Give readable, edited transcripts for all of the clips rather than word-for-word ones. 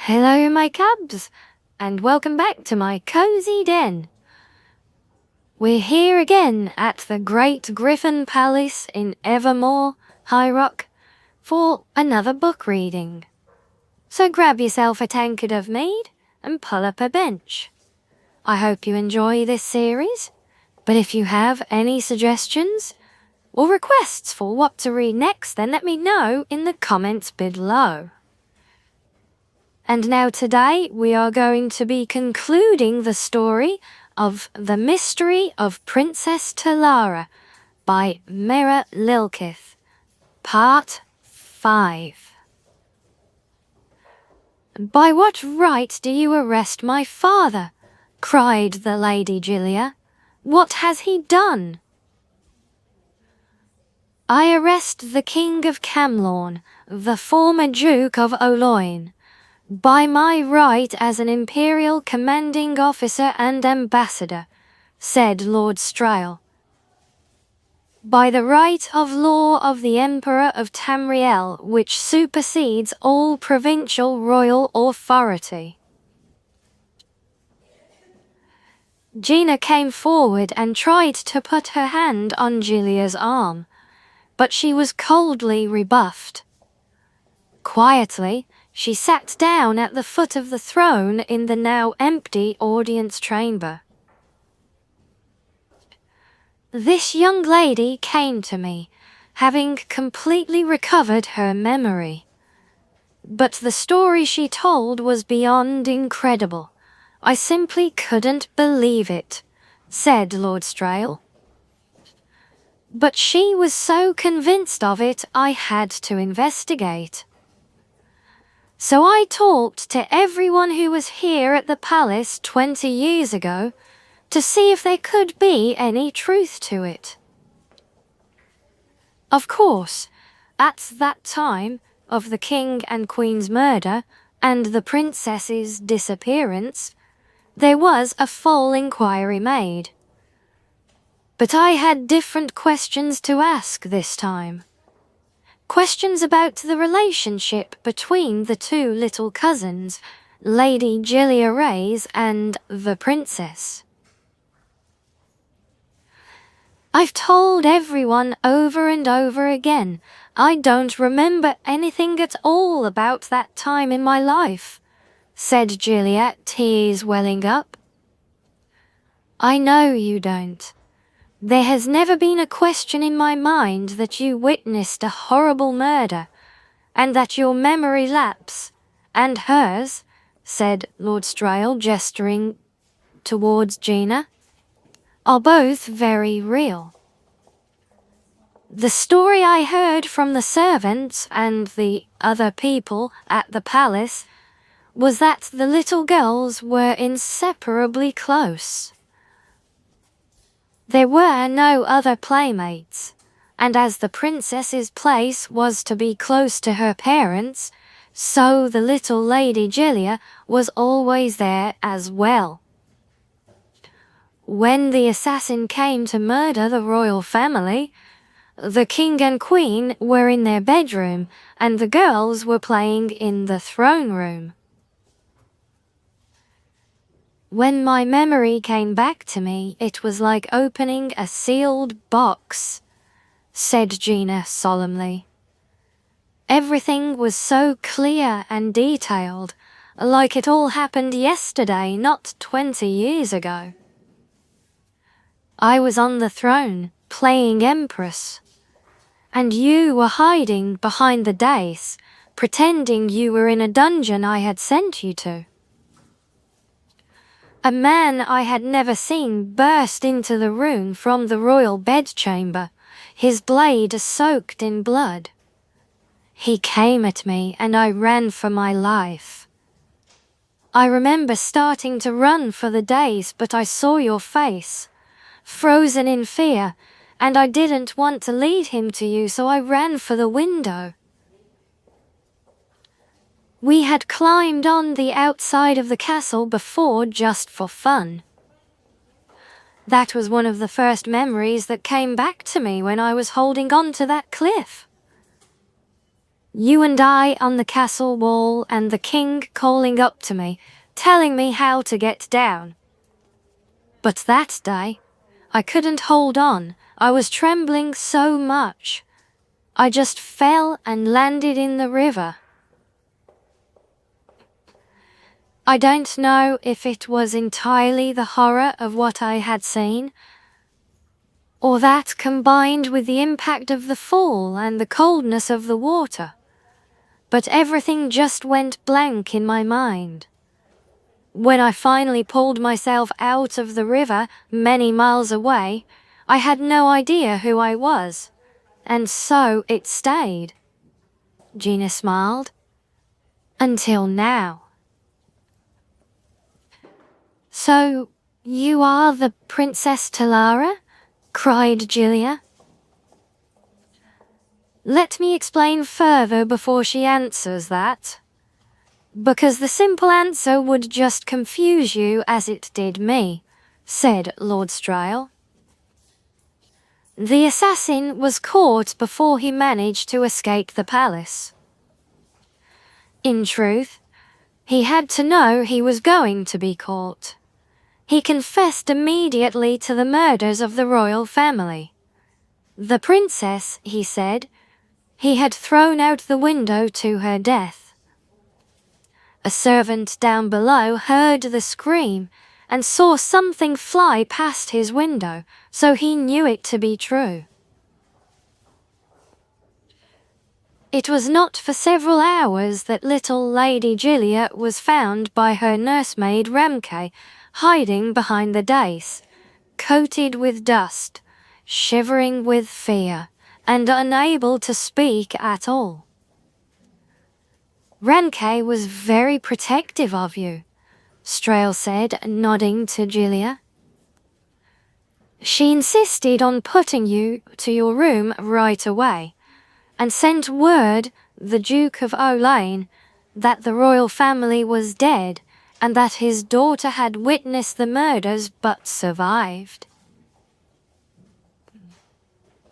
Hello, my cubs, and welcome back to my cozy den. We're here again at the Great Griffin Palace in Evermore, High Rock, for another book reading. So grab yourself a tankard of mead and pull up a bench. I hope you enjoy this series, but if you have any suggestions or requests for what to read next, then let me know in the comments below. And now today we are going to be concluding the story of The Mystery of Princess Talara by Mira Lilkith, Part 5. "By what right do you arrest my father?" cried the Lady Gilia. "What has he done?" "I arrest the King of Camlorn, the former Duke of Oloin, by my right as an Imperial Commanding Officer and Ambassador," said Lord Strail. "By the right of law of the Emperor of Tamriel, which supersedes all provincial royal authority." Gina came forward and tried to put her hand on Gilia's arm, but she was coldly rebuffed. Quietly, she sat down at the foot of the throne in the now empty audience chamber. "This young lady came to me, having completely recovered her memory. But the story she told was beyond incredible. I simply couldn't believe it," said Lord Strail. "But she was so convinced of it, I had to investigate. So I talked to everyone who was here at the palace 20 years ago to see if there could be any truth to it. Of course, at that time of the king and queen's murder and the princess's disappearance, there was a full inquiry made. But I had different questions to ask this time. Questions about the relationship between the two little cousins, Lady Gilia Reyes and the princess. I've told everyone over and over again, I don't remember anything at all about that time in my life," said Gilia, tears welling up. "I know you don't. There has never been a question in my mind that you witnessed a horrible murder, and that your memory lapse, and hers," said Lord Strail, gesturing towards Gina, "are both very real. The story I heard from the servants and the other people at the palace was that the little girls were inseparably close. There were no other playmates, and as the princess's place was to be close to her parents, so the little Lady Gilia was always there as well. When the assassin came to murder the royal family, the king and queen were in their bedroom and the girls were playing in the throne room. When my memory came back to me, it was like opening a sealed box," said Gina solemnly. "Everything was so clear and detailed, like it all happened yesterday, not 20 years ago. I was on the throne, playing Empress, and you were hiding behind the dais, pretending you were in a dungeon I had sent you to. A man I had never seen burst into the room from the royal bedchamber, his blade soaked in blood. He came at me and I ran for my life. I remember starting to run for the dais, but I saw your face, frozen in fear, and I didn't want to lead him to you, so I ran for the window. We had climbed on the outside of the castle before just for fun. That was one of the first memories that came back to me when I was holding on to that cliff. You and I on the castle wall and the king calling up to me, telling me how to get down. But that day, I couldn't hold on. I was trembling so much. I just fell and landed in the river. I don't know if it was entirely the horror of what I had seen, or that combined with the impact of the fall and the coldness of the water, but everything just went blank in my mind. When I finally pulled myself out of the river many miles away, I had no idea who I was, and so it stayed. Gina smiled. Until now. So, you are the Princess Talara? Cried Julia. Let me explain further before she answers that, because the simple answer would just confuse you as it did me, said Lord Stryle. The assassin was caught before he managed to escape the palace. In truth, he had to know he was going to be caught. He confessed immediately to the murders of the royal family. The princess, he said, he had thrown out the window to her death. A servant down below heard the scream and saw something fly past his window, so he knew it to be true. It was not for several hours that little Lady Julia was found by her nursemaid Ramke, hiding behind the dais, coated with dust, shivering with fear, and unable to speak at all. Ramke was very protective of you, Stryle said, nodding to Julia. She insisted on putting you to your room right away, and sent word, the Duke of Olaine, that the royal family was dead, and that his daughter had witnessed the murders but survived.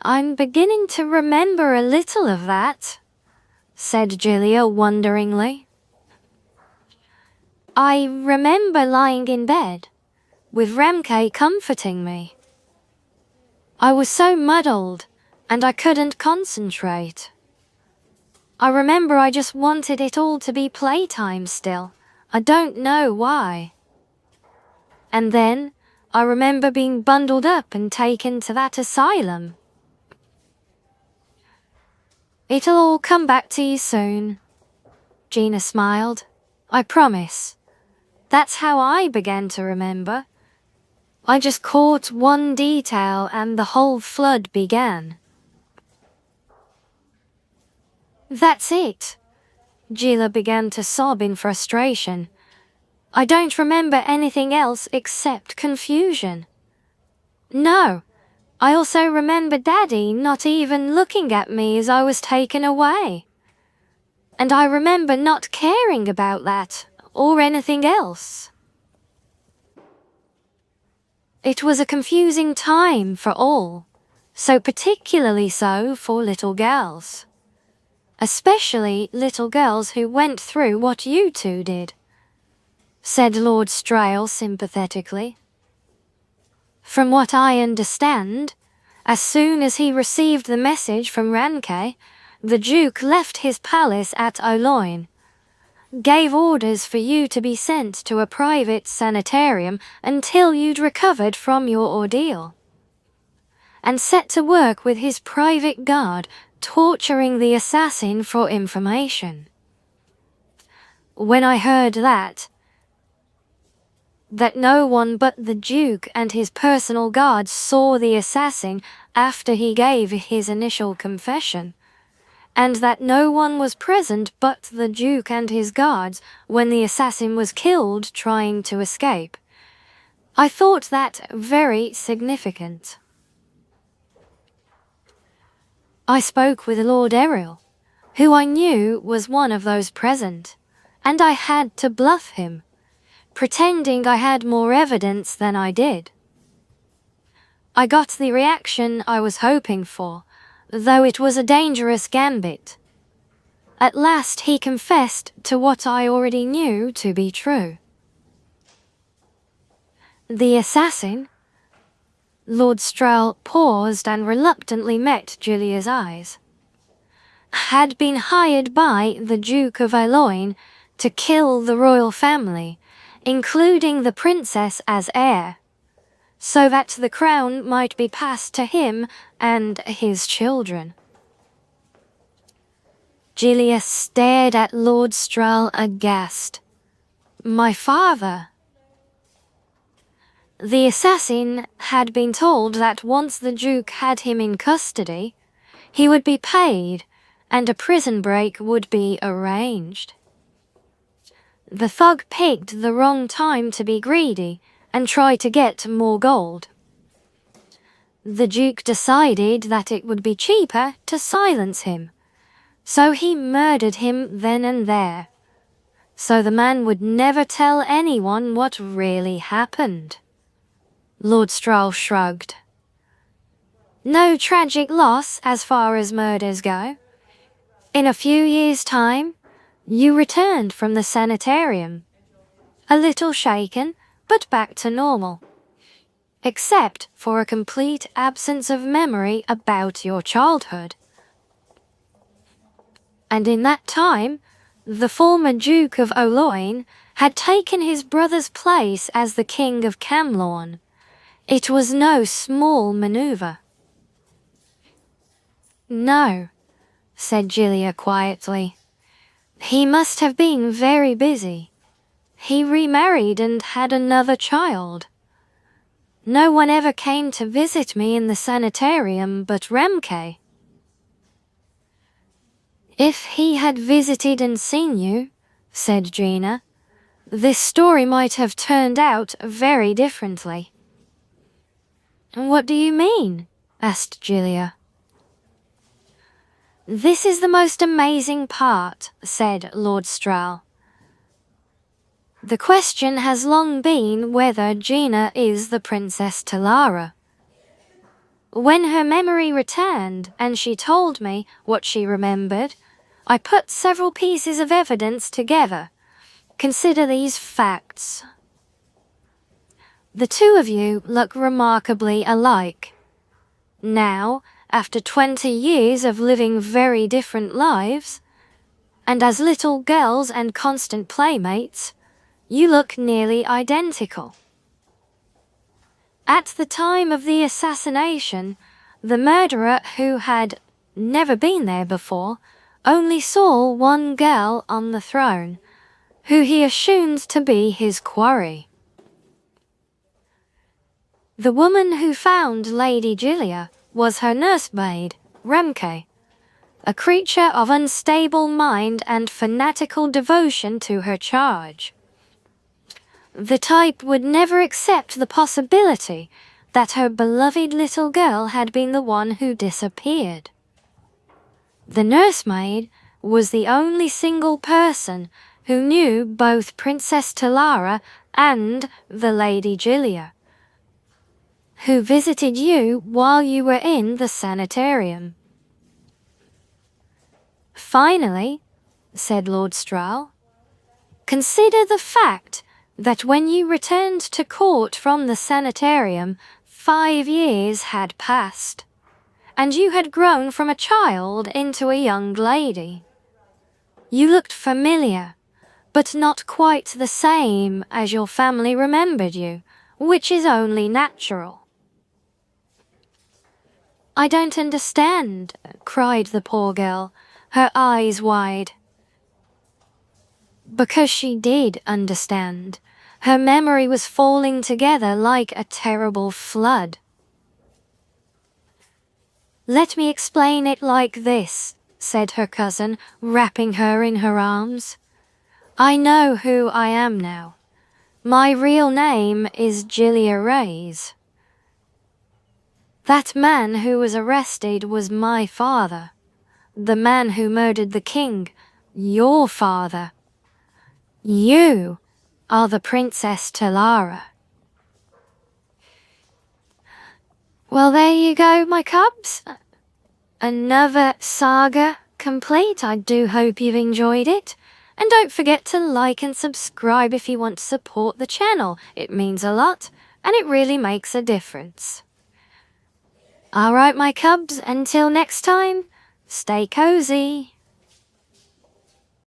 I'm beginning to remember a little of that, said Julia wonderingly. I remember lying in bed, with Ramke comforting me. I was so muddled, and I couldn't concentrate. I remember I just wanted it all to be playtime still. I don't know why. And then, I remember being bundled up and taken to that asylum. It'll all come back to you soon. Gina smiled. I promise. That's how I began to remember. I just caught one detail and the whole flood began. That's it. Gila began to sob in frustration. I don't remember anything else except confusion. No, I also remember Daddy not even looking at me as I was taken away. And I remember not caring about that or anything else. It was a confusing time for all, so particularly so for little girls. Especially little girls who went through what you two did, said Lord Stryle sympathetically. From what I understand, as soon as he received the message from Ramke, the Duke left his palace at Olaine, gave orders for you to be sent to a private sanitarium until you'd recovered from your ordeal, and set to work with his private guard, torturing the assassin for information. When I heard that no one but the Duke and his personal guards saw the assassin after he gave his initial confession, and that no one was present but the Duke and his guards when the assassin was killed trying to escape, I thought that very significant. I spoke with Lord Errol, who I knew was one of those present, and I had to bluff him, pretending I had more evidence than I did. I got the reaction I was hoping for, though it was a dangerous gambit. At last he confessed to what I already knew to be true. The assassin? Lord Strel paused and reluctantly met Julia's eyes. Had been hired by the Duke of Aloyne to kill the royal family, including the princess as heir, so that the crown might be passed to him and his children. Julia stared at Lord Strel aghast. My father? The assassin had been told that once the Duke had him in custody, he would be paid and a prison break would be arranged. The thug picked the wrong time to be greedy and try to get more gold. The Duke decided that it would be cheaper to silence him, so he murdered him then and there, so the man would never tell anyone what really happened. Lord Strel shrugged. No tragic loss as far as murders go. In a few years' time, you returned from the sanitarium, a little shaken, but back to normal, except for a complete absence of memory about your childhood. And in that time, the former Duke of Aloyne had taken his brother's place as the King of Camlorn. It was no small maneuver. No, said Julia quietly. He must have been very busy. He remarried and had another child. No one ever came to visit me in the sanitarium but Remke. If he had visited and seen you, said Gina, this story might have turned out very differently. What do you mean? Asked Julia. This is the most amazing part, said Lord Strel. The question has long been whether Gina is the Princess Talara. When her memory returned and she told me what she remembered, I put several pieces of evidence together. Consider these facts. The two of you look remarkably alike. Now, after 20 years of living very different lives, and as little girls and constant playmates, you look nearly identical. At the time of the assassination, the murderer, who had never been there before, only saw one girl on the throne, who he assumed to be his quarry. The woman who found Lady Julia was her nursemaid, Remke, a creature of unstable mind and fanatical devotion to her charge. The type would never accept the possibility that her beloved little girl had been the one who disappeared. The nursemaid was the only single person who knew both Princess Talara and the Lady Julia, who visited you while you were in the sanitarium. Finally, said Lord Strel, consider the fact that when you returned to court from the sanitarium, 5 years had passed, and you had grown from a child into a young lady. You looked familiar, but not quite the same as your family remembered you, which is only natural. I don't understand, cried the poor girl, her eyes wide. Because she did understand. Her memory was falling together like a terrible flood. Let me explain it like this, said her cousin, wrapping her in her arms. I know who I am now. My real name is Julia Reyes. That man who was arrested was my father. The man who murdered the king, your father. You are the Princess Talara. Well, there you go, my cubs. Another saga complete. I do hope you've enjoyed it. And don't forget to like and subscribe if you want to support the channel. It means a lot, and it really makes a difference. Alright, my cubs, until next time, stay cozy.